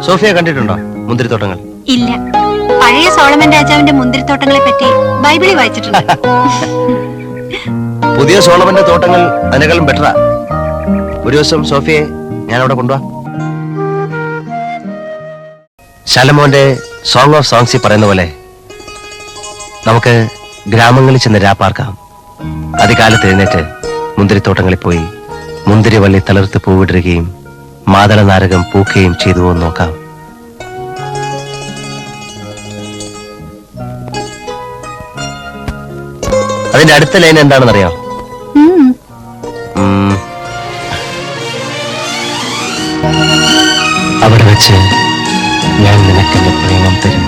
Sophia കണ്ടിട്ടുണ്ടോ മുന്തിരിത്തോട്ടങ്ങൾ? ഇല്ല. പഴയ സോളമൻ രാജാവിന്റെ മുന്തിരിത്തോട്ടങ്ങളെ പറ്റി ബൈബിളിൽ വായിച്ചിട്ടുണ്ട്. പുതിയ സോളമന്റെ തോട്ടങ്ങൾ അതിനേക്കാളും ബെറ്ററാ. ഒരു ദിവസം സോഫിയെ ഞാൻ അവിടെ കൊണ്ടുപോവാ. ശലമോന്റെ സോങ് ഓഫ് സോങ്സിൽ പറയുന്ന പോലെ നമുക്ക് ഗ്രാമങ്ങളിൽ ചെന്ന് രാപ്പാർക്കാം. അതികാലത്ത് എഴുന്നേറ്റ് മുന്തിരിത്തോട്ടങ്ങളിൽ പോയി മുന്തിരിവള്ളി തളർത്ത് പൂവിടുകയും മാതള നാരകം പൂക്കുകയും ചെയ്തുവോ നോക്കാം. അതിന്റെ അടുത്ത ലൈൻ എന്താണെന്നറിയാം? അവിടെ വെച്ച് ഞാൻ നിനക്കെന്റെ പ്രേമം തരും.